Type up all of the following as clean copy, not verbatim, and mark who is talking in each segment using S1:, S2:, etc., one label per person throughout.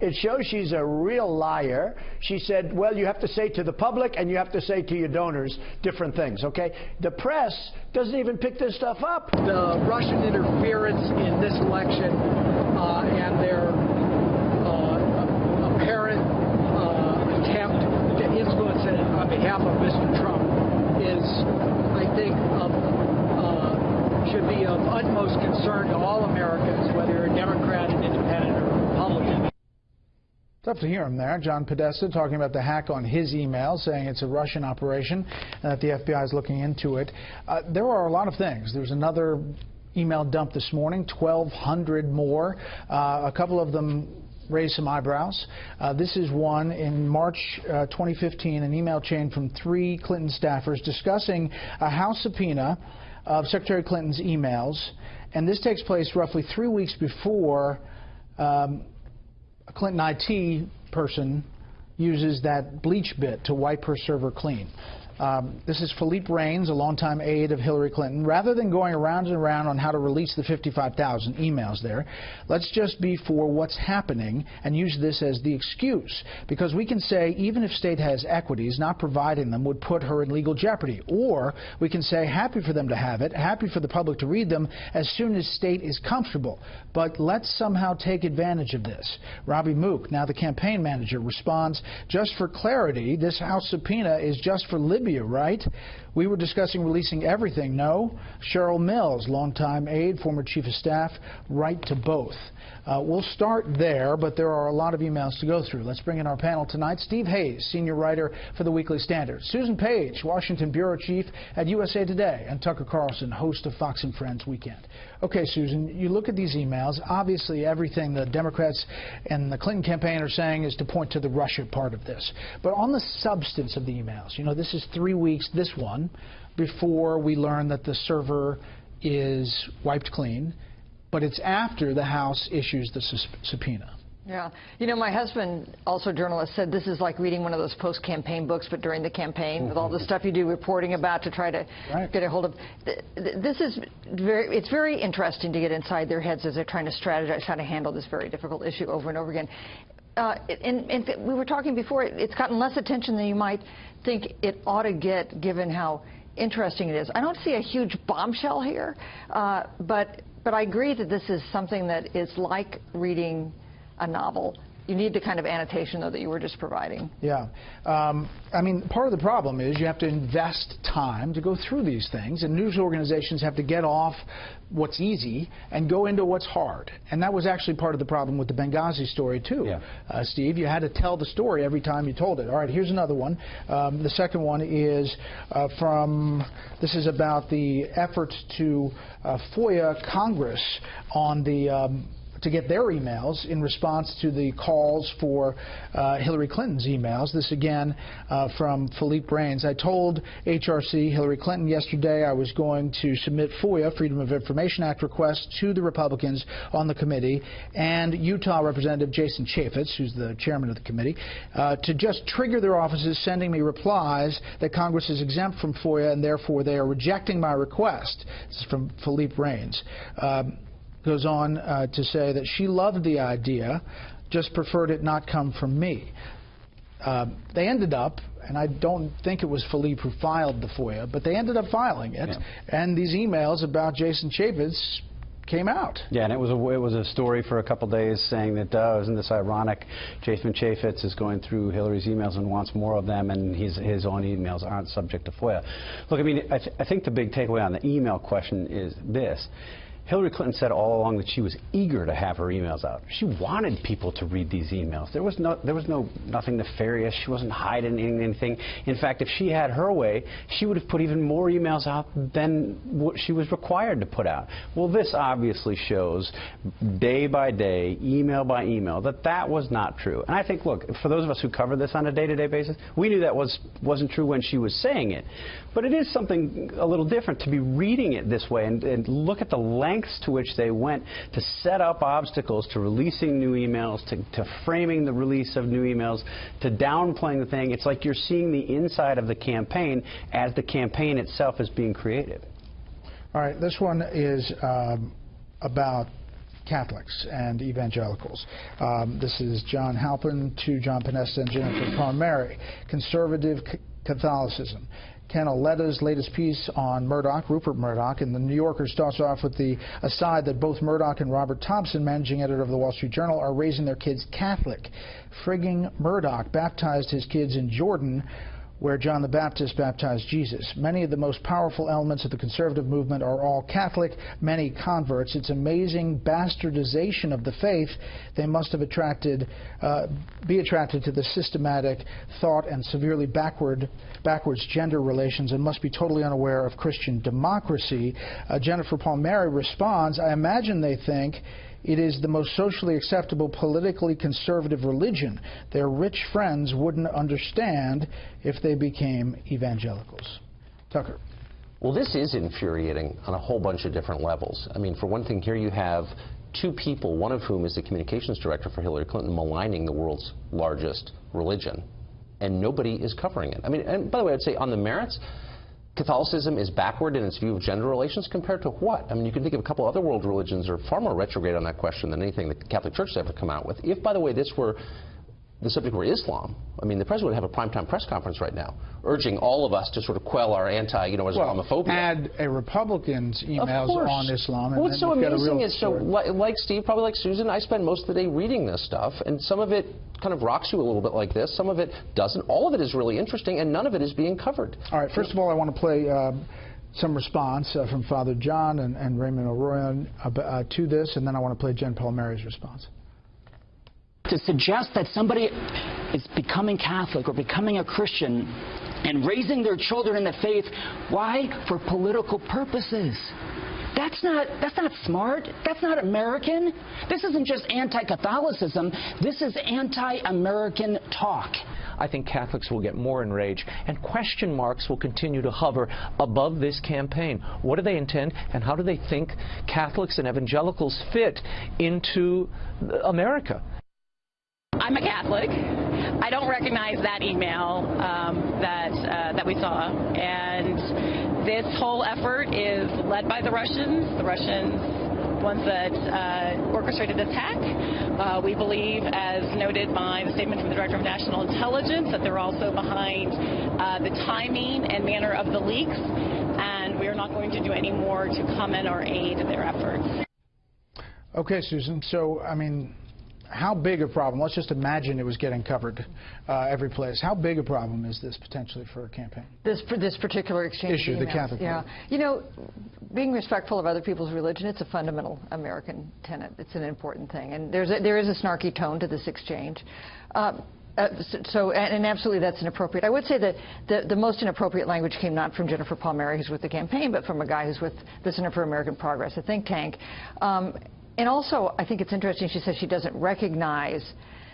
S1: It shows she's a real liar. She said, well, you have to say to the public and you have to say to your donors different things, okay? The press doesn't even pick this stuff up.
S2: The Russian interference in this election and their apparent attempt to influence it on behalf of Mr. Trump is, I think, should be of utmost concern to all Americans, whether you're a Democrat, an Independent, or Republican.
S3: Tough to hear him there. John Podesta talking about the hack on his email, saying it's a Russian operation and that the FBI is looking into it. There are a lot of things. There's another email dump this morning, 1,200 more. A couple of them raised some eyebrows. This is one in March 2015, an email chain from 3 Clinton staffers discussing a House subpoena of Secretary Clinton's emails, and this takes place roughly 3 weeks before a Clinton IT person uses that bleach bit to wipe her server clean. This is Philippe Reines, a longtime aide of Hillary Clinton. Rather than going around and around on how to release the 55,000 emails there, let's just be for what's happening and use this as the excuse. Because we can say even if state has equities, not providing them would put her in legal jeopardy. Or we can say happy for them to have it, happy for the public to read them as soon as state is comfortable. But let's somehow take advantage of this. Robbie Mook, now the campaign manager, responds, just for clarity, this House subpoena is just for Libya, right? We were discussing releasing everything. No. Cheryl Mills, longtime aide, former chief of staff, right to both. We'll start there, but there are a lot of emails to go through. Let's bring in our panel tonight. Steve Hayes, senior writer for the Weekly Standard. Susan Page, Washington bureau chief at USA Today. And Tucker Carlson, host of Fox and Friends Weekend. Okay, Susan, you look at these emails. Obviously, everything the Democrats and the Clinton campaign are saying is to point to the Russia part of this. But on the substance of the emails, you know, this is 3 weeks, this one, before we learn that the server is wiped clean. But it's after the House issues the subpoena.
S4: Yeah. You know, my husband, also a journalist, said this is like reading one of those post-campaign books, but during the campaign, with all the stuff you do reporting about to try to get a hold of. This is it's very interesting to get inside their heads as they're trying to strategize how to handle this very difficult issue over and over again. And we were talking before, it's gotten less attention than you might think it ought to get, given how interesting it is. I don't see a huge bombshell here, but I agree that this is something that is like reading a novel. You need the kind of annotation, though, that you were just providing.
S3: Yeah. I mean, part of the problem is you have to invest time to go through these things, and news organizations have to get off what's easy and go into what's hard. And that was actually part of the problem with the Benghazi story, too. Yeah. Steve, you had to tell the story every time you told it. All right, here's another one. The second one is this is about the efforts to FOIA Congress on the to get their emails in response to the calls for Hillary Clinton's emails. This again from Philippe Reines. I told HRC Hillary Clinton yesterday I was going to submit FOIA, Freedom of Information Act requests to the Republicans on the committee and Utah Representative Jason Chaffetz, who's the chairman of the committee, to just trigger their offices sending me replies that Congress is exempt from FOIA and therefore they are rejecting my request. This is from Philippe Reines. Goes on to say that she loved the idea, just preferred it not come from me. They ended up, and I don't think it was Philippe who filed the FOIA, but they ended up filing it, and these emails about Jason Chaffetz came out. Yeah, and it was a story for a couple days saying that, isn't this ironic, Jason Chaffetz is going through Hillary's emails and wants more of them, and his own emails aren't subject to FOIA. Look, I mean, I think the big takeaway on the email question is this. Hillary Clinton said all along that she was eager to have her emails out. She wanted people to read these emails. There was nothing nefarious. She wasn't hiding anything. In fact, if she had her way, she would have put even more emails out than what she was required to put out. Well, this obviously shows day by day, email by email, that was not true. And I think, look, for those of us who cover this on a day-to-day basis, we knew that wasn't true when she was saying it. But it is something a little different to be reading it this way and look at the lengths to which they went to set up obstacles to releasing new emails, to framing the release of new emails, to downplaying the thing. It's like you're seeing the inside of the campaign as the campaign itself is being created. All right, this one is about Catholics and evangelicals. This is John Halpin to John Podesta and Jennifer Palmieri. Conservative Catholicism. Ken Aletta's latest piece on Murdoch, Rupert Murdoch, and the New Yorker starts off with the aside that both Murdoch and Robert Thompson, managing editor of the Wall Street Journal, are raising their kids Catholic. Frigging Murdoch baptized his kids in Jordan, where John the Baptist baptized Jesus. Many of the most powerful elements of the conservative movement are all Catholic, many converts. It's amazing bastardization of the faith. They must have be attracted to the systematic thought and severely backwards gender relations and must be totally unaware of Christian democracy. Jennifer Palmieri responds, I imagine they think it is the most socially acceptable, politically conservative religion. Their rich friends wouldn't understand if they became evangelicals. Tucker.
S5: Well, this is infuriating on a whole bunch of different levels. I mean, for one thing, here you have two people, one of whom is the communications director for Hillary Clinton, maligning the world's largest religion, and nobody is covering it. I mean, and by the way, I'd say on the merits, Catholicism is backward in its view of gender relations compared to what? I mean, you can think of a couple other world religions are far more retrograde on that question than anything the Catholic Church has ever come out with. If, by the way, this were the subject were Islam, I mean, the president would have a primetime press conference right now, urging all of us to sort of quell our Islamophobia.
S3: Add a Republican's emails on Islam. And
S5: what's so amazing is, like Steve, probably like Susan, I spend most of the day reading this stuff, and some of it kind of rocks you a little bit like this, some of it doesn't. All of it is really interesting, and none of it is being covered.
S3: All right, first of all, I want to play some response from Father John and Raymond O'Rourke to this, and then I want to play Jen Palmieri's response.
S6: To suggest that somebody is becoming Catholic or becoming a Christian and raising their children in the faith, why? For political purposes. That's not smart. That's not American. This isn't just anti-Catholicism. This is anti-American talk.
S7: I think Catholics will get more enraged, and question marks will continue to hover above this campaign. What do they intend, and how do they think Catholics and evangelicals fit into America?
S8: I'm a Catholic. I don't recognize that email that we saw, and this whole effort is led by the Russians. The Russians, ones that orchestrated the attack. We believe, as noted by the statement from the Director of National Intelligence, that they're also behind the timing and manner of the leaks, and we are not going to do any more to comment or aid in their efforts.
S3: Okay, Susan. So, I mean, how big a problem? Let's just imagine it was getting covered every place. How big a problem is this potentially for a campaign?
S4: This particular exchange
S3: issue, the Catholic.
S4: Yeah, you know, being respectful of other people's religion, it's a fundamental American tenet. It's an important thing, and there is a snarky tone to this exchange. And absolutely that's inappropriate. I would say that the most inappropriate language came not from Jennifer Palmieri, who's with the campaign, but from a guy who's with the Center for American Progress, a think tank. And also, I think it's interesting, she says she doesn't recognize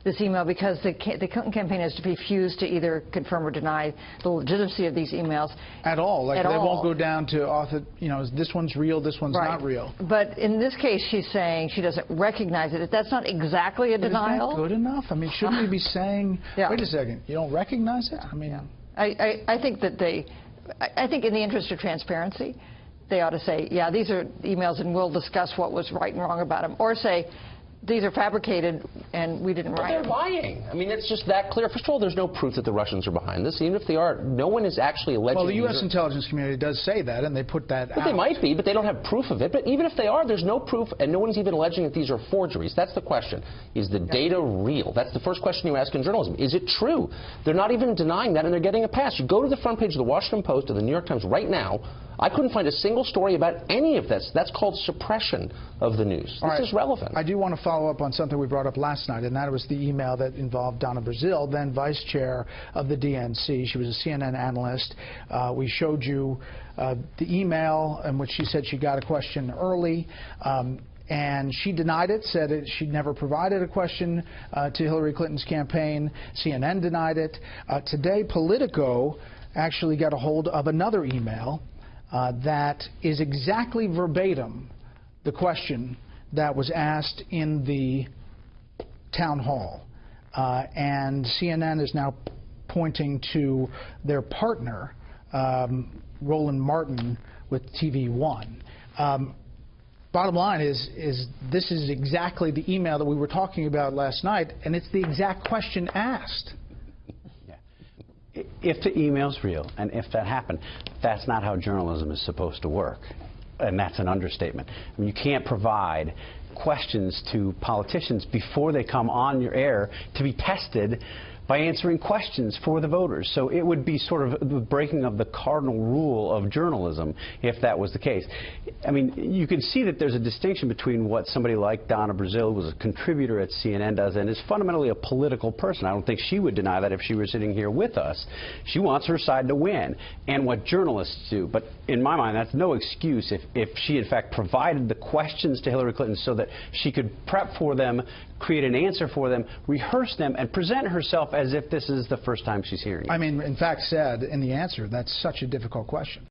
S4: this email because the Clinton campaign has refused to either confirm or deny the legitimacy of these emails.
S3: At all. Like they won't go down to author, you know, this one's real, this one's not real.
S4: But in this case, she's saying she doesn't recognize it. That's not exactly a denial.
S3: Is that good enough? I mean, shouldn't we be saying, wait a second, you don't recognize it? I mean,
S4: I think that I think in the interest of transparency, they ought to say, yeah, these are emails and we'll discuss what was right and wrong about them. Or say, these are fabricated and we didn't write them.
S5: They're lying. I mean, it's just that clear. First of all, there's no proof that the Russians are behind this. Even if they are, no one is actually alleging.
S3: Well, the U.S. intelligence community does say that, and they put that out.
S5: They might be, but they don't have proof of it. But even if they are, there's no proof, and no one's even alleging that these are forgeries. That's the question. Is the data real? That's the first question you ask in journalism. Is it true? They're not even denying that, and they're getting a pass. You go to the front page of the Washington Post or the New York Times right now, I couldn't find a single story about any of this. That's called suppression of the news. This is relevant.
S3: I do want to follow up on something we brought up last night, and that was the email that involved Donna Brazile, then vice chair of the DNC. She was a CNN analyst. We showed you the email in which she said she got a question early. And she denied it, said she'd never provided a question to Hillary Clinton's campaign. CNN denied it. Today, Politico actually got a hold of another email that is exactly verbatim the question that was asked in the town hall. And CNN is now pointing to their partner, Roland Martin, with TV One. Bottom line is this is exactly the email that we were talking about last night, and it's the exact question asked.
S9: If the email's real, and if that happened, that's not how journalism is supposed to work. And that's an understatement. I mean, you can't provide questions to politicians before they come on your air to be tested by answering questions for the voters. So it would be sort of the breaking of the cardinal rule of journalism if that was the case. I mean, you can see that there's a distinction between what somebody like Donna Brazile, who was a contributor at CNN, does, and is fundamentally a political person. I don't think she would deny that if she were sitting here with us. She wants her side to win, and what journalists do. But in my mind, that's no excuse if she, in fact, provided the questions to Hillary Clinton so that she could prep for them, create an answer for them, rehearse them, and present herself as if this is the first time she's hearing it.
S3: I mean, in fact, said in the answer, that's such a difficult question.